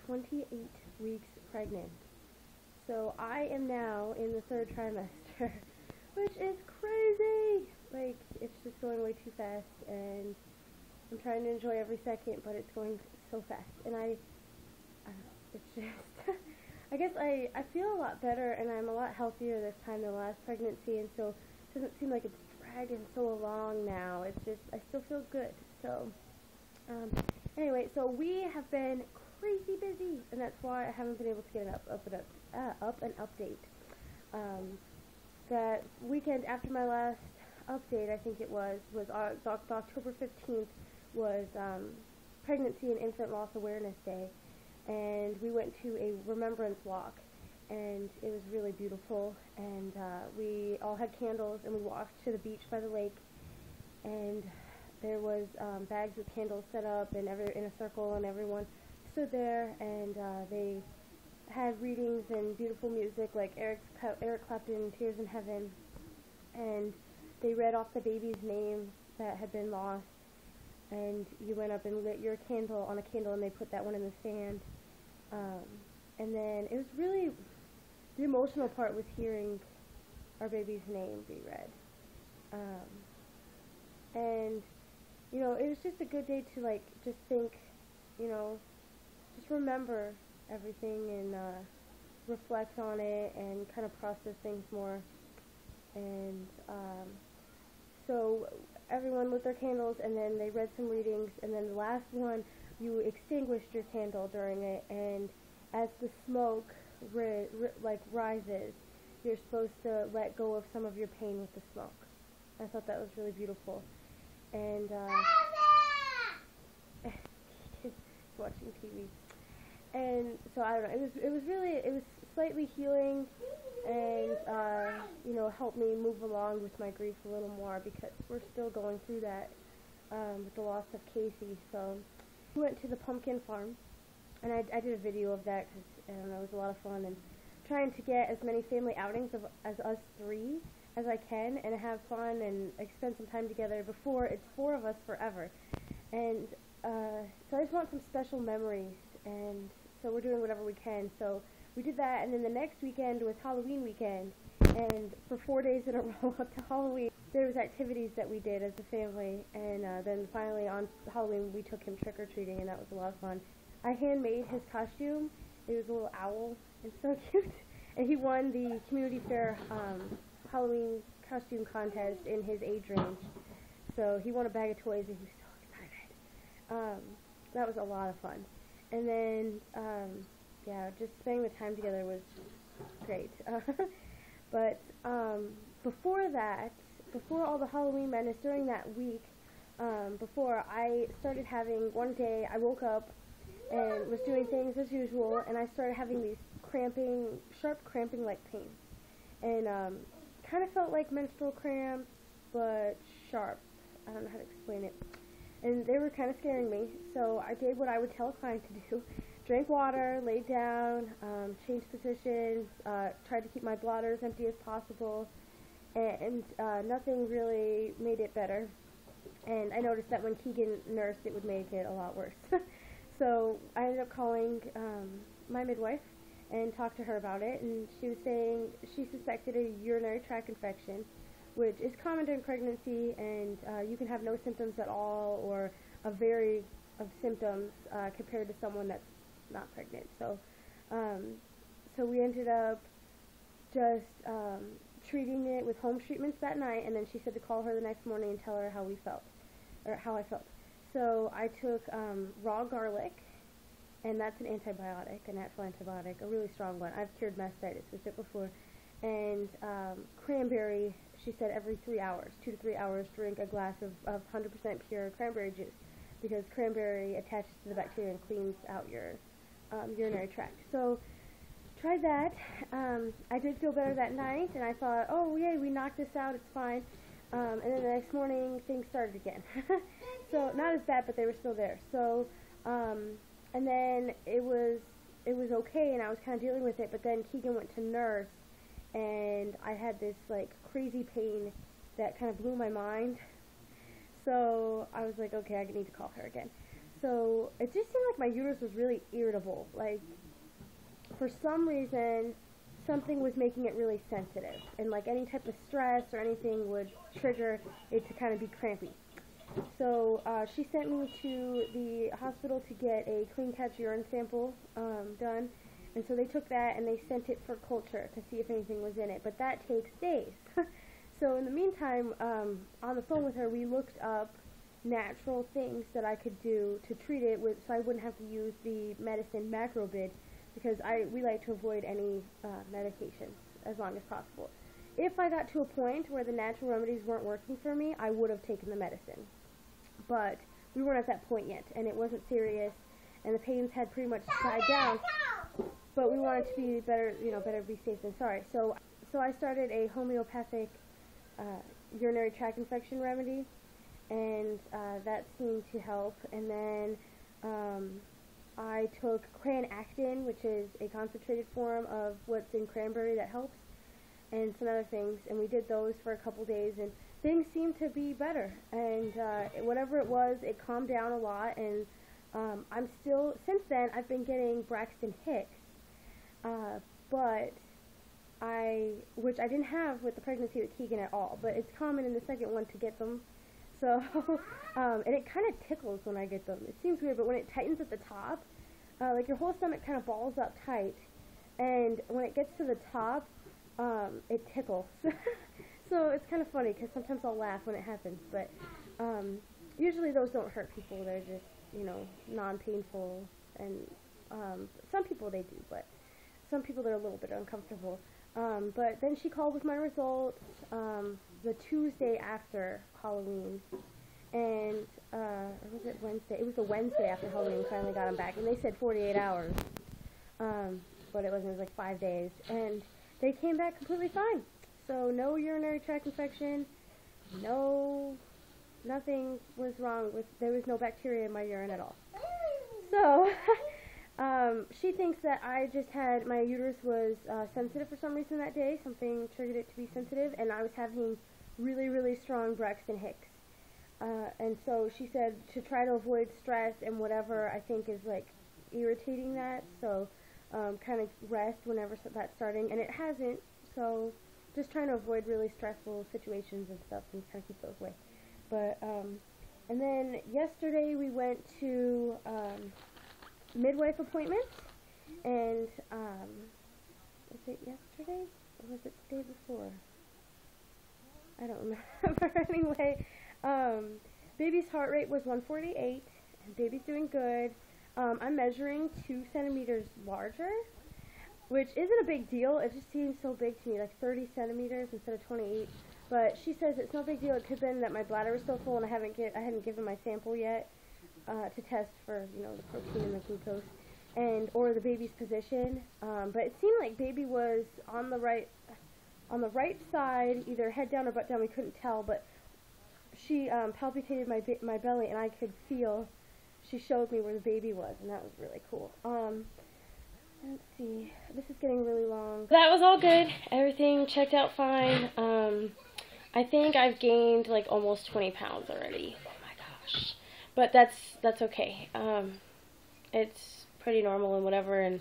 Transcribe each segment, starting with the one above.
28 weeks pregnant. So I am now in the 3rd trimester, which is crazy. Like, it's just going way too fast, and I'm trying to enjoy every second, but it's going so fast. And I don't know, it's just, I guess I feel a lot better, and I'm a lot healthier this time than last pregnancy, and so it doesn't seem like it's dragging so long now. It's just, I still feel good. So, anyway, so we have been crazy busy, and that's why I haven't been able to get an up and update. That weekend after my last update, I think it was October 15th was Pregnancy and Infant Loss Awareness Day, and we went to a remembrance walk, and it was really beautiful, and we all had candles, and we walked to the beach by the lake, and there was bags with candles set up and in a circle, and everyone stood there, and they had readings and beautiful music like Eric Clapton, Tears in Heaven, and they read off the baby's name that had been lost, and you went up and lit your candle on a candle, and they put that one in the sand. And then it was really, the emotional part was hearing our baby's name be read. And, you know, it was just a good day to, like, just think, you know, just remember everything and reflect on it and kind of process things more. And so everyone lit their candles, and then they read some readings, and then the last one, you extinguished your candle during it, and as the smoke rises, you're supposed to let go of some of your pain with the smoke. I thought that was really beautiful. And watching TV. And so I don't know, it was slightly healing, and you know, helped me move along with my grief a little more, because we're still going through that with the loss of Casey. So we went to the pumpkin farm, and I did a video of that because, I don't know, it was a lot of fun, and trying to get as many family outings as us three as I can, and have fun and spend some time together before it's 4 of us forever. And so I just want some special memories, and so we're doing whatever we can. So we did that, and then the next weekend was Halloween weekend, and for 4 days in a row up to Halloween, there was activities that we did as a family, and then finally on Halloween we took him trick-or-treating, and that was a lot of fun. I handmade his costume. It was a little owl, and so cute, and he won the community fair Halloween costume contest in his age range, so he won a bag of toys, and he was so excited. That was a lot of fun. And then, yeah, just spending the time together was great. But before that, before all the Halloween madness, during that week, before I started having, one day I woke up and was doing things as usual, and I started having these sharp cramping-like pains. And kind of felt like menstrual cramps, but sharp. I don't know how to explain it. And they were kind of scaring me, so I did what I would tell a client to do. Drank water, laid down, changed positions, tried to keep my bladder as empty as possible, and nothing really made it better. And I noticed that when Keegan nursed, it would make it a lot worse. So I ended up calling my midwife and talked to her about it, and she was saying she suspected a urinary tract infection, which is common during pregnancy, and you can have no symptoms at all, or a vary of symptoms compared to someone that's not pregnant. So, so we ended up just treating it with home treatments that night, and then she said to call her the next morning and tell her how we felt, or how I felt. So I took raw garlic, and that's an antibiotic, a natural antibiotic, a really strong one. I've cured mastitis with it before. And cranberry, she said every 3 hours, 2 to 3 hours, drink a glass of 100% pure cranberry juice, because cranberry attaches to the bacteria and cleans out your urinary tract. So tried that. I did feel better that night, and I thought, oh yay, we knocked this out, it's fine. And then the next morning things started again. So not as bad, but they were still there. So and then it was okay, and I was kind of dealing with it, but then Keegan went to nurse, and I had this like crazy pain that kind of blew my mind. So I was like, okay, I need to call her again. So it just seemed like my uterus was really irritable. Like, for some reason, something was making it really sensitive. And like any type of stress or anything would trigger it to kind of be crampy. So she sent me to the hospital to get a clean catch urine sample done. And so they took that and they sent it for culture to see if anything was in it. But that takes days. So in the meantime, on the phone with her, we looked up natural things that I could do to treat it with, so I wouldn't have to use the medicine Macrobid, because we like to avoid any medications as long as possible. If I got to a point where the natural remedies weren't working for me, I would have taken the medicine. But we weren't at that point yet, and it wasn't serious, and the pains had pretty much died down. But we wanted to be better, better be safe than sorry. So I started a homeopathic urinary tract infection remedy, and that seemed to help. And then I took cranactin, which is a concentrated form of what's in cranberry that helps, and some other things, and we did those for a couple days, and things seemed to be better. And whatever it was, it calmed down a lot, and I'm still, since then, I've been getting Braxton Hicks, which I didn't have with the pregnancy with Keegan at all, but it's common in the second one to get them. So, and it kind of tickles when I get them. It seems weird, but when it tightens at the top, like your whole stomach kind of balls up tight, and when it gets to the top, it tickles. So it's kind of funny, because sometimes I'll laugh when it happens, but usually those don't hurt people. They're just, non-painful, and some people they do, but some people they're a little bit uncomfortable. But then she called with my results the Tuesday after Halloween, and or was it Wednesday? It was the Wednesday after Halloween we finally got them back, and they said 48 hours, but it wasn't. It was like 5 days, and they came back completely fine. So no urinary tract infection, nothing was wrong with, there was no bacteria in my urine at all. So she thinks that I just had, my uterus was sensitive for some reason that day. Something triggered it to be sensitive, and I was having really, really strong Braxton Hicks. And so she said to try to avoid stress and whatever I think is like irritating that. So kind of rest whenever that's starting, and it hasn't. So just trying to avoid really stressful situations and stuff and kind of keep those away. But and then yesterday we went to midwife appointments, and was it yesterday or was it the day before? I don't remember. Anyway, baby's heart rate was 148, and baby's doing good. I'm measuring 2 centimeters larger, which isn't a big deal. It just seems so big to me, like 30 centimeters instead of 28. But she says it's no big deal. It could have been that my bladder was still full and I hadn't given my sample yet to test for the protein and the glucose, or the baby's position. But it seemed like baby was on the right side, either head down or butt down. We couldn't tell, but she palpitated my belly, and I could feel. She showed me where the baby was, and that was really cool. Let's see. This is getting really long. That was all good. Everything checked out fine. I think I've gained like almost 20 pounds already. Oh my gosh. But that's okay. It's pretty normal and whatever, and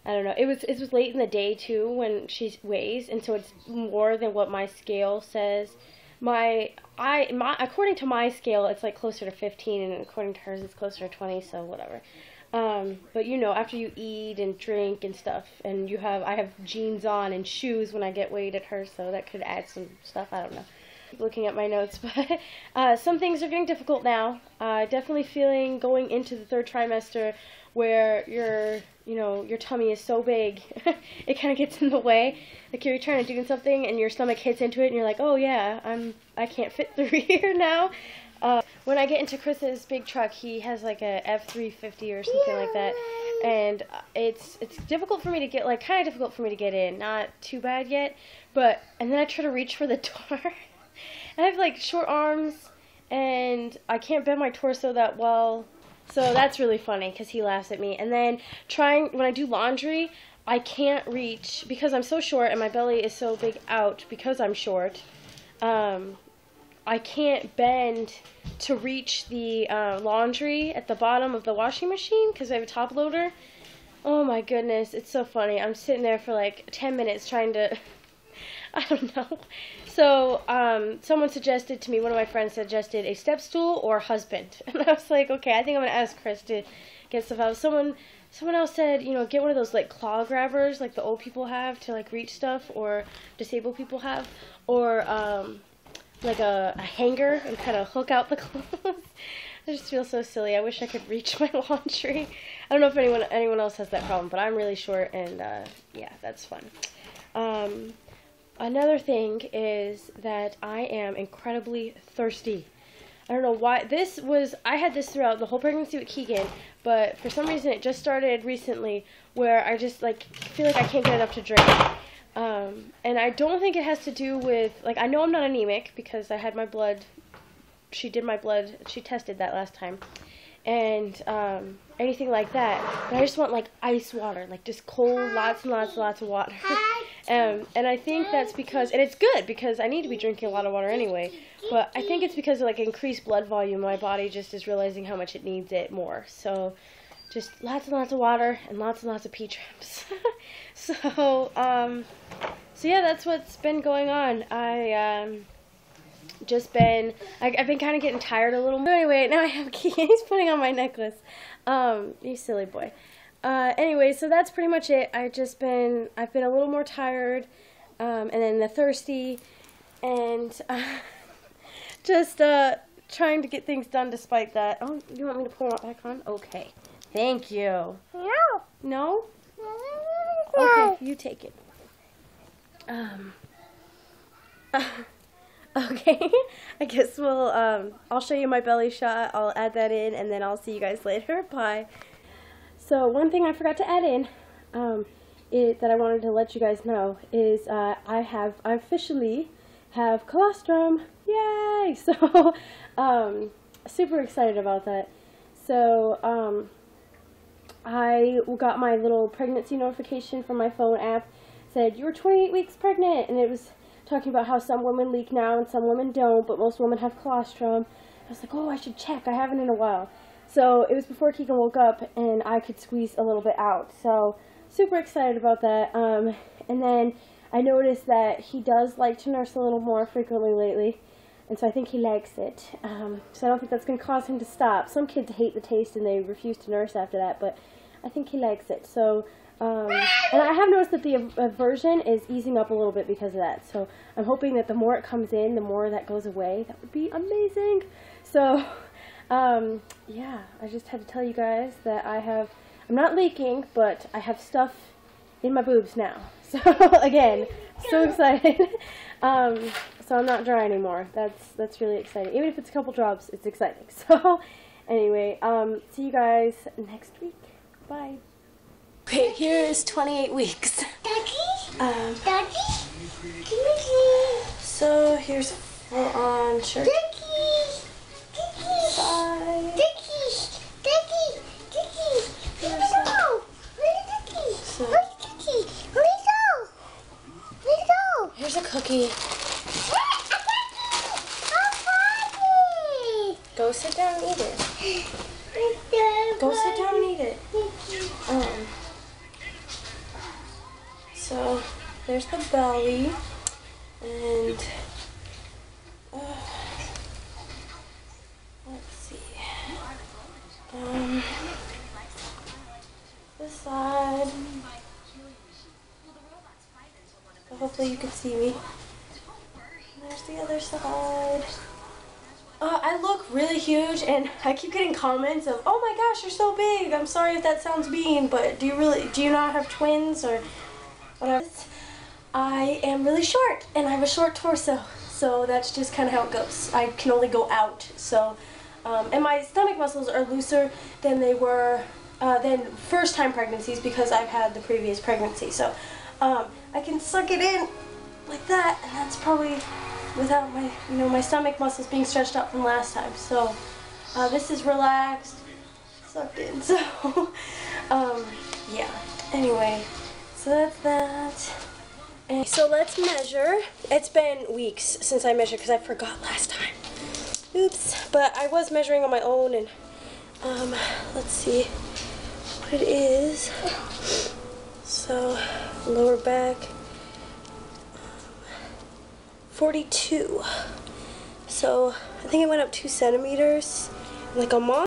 I don't know. It was late in the day too when she weighs, and so it's more than what my scale says. According to my scale, it's like closer to 15, and according to hers, it's closer to 20. So whatever. But after you eat and drink and stuff, and I have jeans on and shoes when I get weighed at her, so that could add some stuff. I don't know. Looking at my notes, but some things are getting difficult now. Definitely feeling going into the 3rd trimester where your tummy is so big, it kind of gets in the way. Like you're trying to do something and your stomach hits into it, and you're like, oh yeah, I can't fit through here now. When I get into Chris's big truck, he has like a F350 or something like that, and it's difficult for me to get, kind of difficult for me to get in. Not too bad yet, and then I try to reach for the door. I have like short arms, and I can't bend my torso that well, so that's really funny because he laughs at me. And then when I do laundry, I can't reach because I'm so short and my belly is so big out because I'm short. I can't bend to reach the laundry at the bottom of the washing machine because I have a top loader. Oh my goodness, it's so funny. I'm sitting there for like 10 minutes trying to, I don't know. So someone suggested to me, one of my friends suggested a step stool or husband. And I was like, okay, I think I'm going to ask Chris to get stuff out. Someone else said, you know, get one of those like claw grabbers like the old people have to like reach stuff, or disabled people have, or like a hanger and kind of hook out the clothes. I just feel so silly. I wish I could reach my laundry. I don't know if anyone else has that problem, but I'm really short, and yeah, that's fun. Another thing is that I am incredibly thirsty. I don't know why. I had this throughout the whole pregnancy with Keegan, but for some reason it just started recently where I just like feel like I can't get enough to drink. And I don't think it has to do with, like, I know I'm not anemic because I had my blood, she did my blood, she tested that last time, and anything like that, but I just want like ice water, like just cold, lots and lots of water. And I think that's because, and it's good because I need to be drinking a lot of water anyway, but I think it's because of like increased blood volume, my body just is realizing how much it needs it more. So just lots and lots of water and lots of P-traps. So yeah, that's what's been going on. I've been kind of getting tired a little more. Anyway, now I have Keegan. He's putting on my necklace. You silly boy. Anyway, so that's pretty much it. I've been a little more tired, and then the thirsty, and just trying to get things done despite that. Oh, you want me to pull it back on? Okay. Thank you. No. No? Okay, you take it. Okay, I guess I'll show you my belly shot. I'll add that in, and then I'll see you guys later. Bye. So one thing I forgot to add in, that I wanted to let you guys know is I officially have colostrum. Yay! So super excited about that. So I got my little pregnancy notification from my phone app. Said you were 28 weeks pregnant, and it was talking about how some women leak now and some women don't, but most women have colostrum. I was like, oh, I should check. I haven't in a while. So it was before Keegan woke up, and I could squeeze a little bit out. So super excited about that. And then I noticed that he does like to nurse a little more frequently lately, and so I think he likes it. So I don't think that's going to cause him to stop. Some kids hate the taste and they refuse to nurse after that, but I think he likes it. So, and I have noticed that the aversion is easing up a little bit because of that. So I'm hoping that the more it comes in, the more that goes away. That would be amazing. So, yeah, I just had to tell you guys that I'm not leaking, but I have stuff in my boobs now. So, again, so excited. So I'm not dry anymore. That's really exciting. Even if it's a couple drops, it's exciting. So, anyway, see you guys next week. Bye. Okay, here is 28 weeks. Daddy? Daddy? So here's a full-on shirt. Bye. Here's a cookie. Go sit down and eat it. Go sit down and eat it. So there's the belly, and let's see. This side. So hopefully you can see me. And there's the other side. I look really huge, and I keep getting comments of, "Oh my gosh, you're so big." I'm sorry if that sounds mean, but do you not have twins or whatever? I am really short, and I have a short torso, so that's just kind of how it goes. I can only go out, so, and my stomach muscles are looser than they were than first-time pregnancies because I've had the previous pregnancy, so I can suck it in like that, and that's probably without my, my stomach muscles being stretched out from last time. So this is relaxed, sucked in. So yeah. Anyway, so that's that. And so let's measure. It's been weeks since I measured because I forgot last time. Oops. But I was measuring on my own, and let's see what it is. So lower back, 42. So I think it went up 2 centimeters in like a month.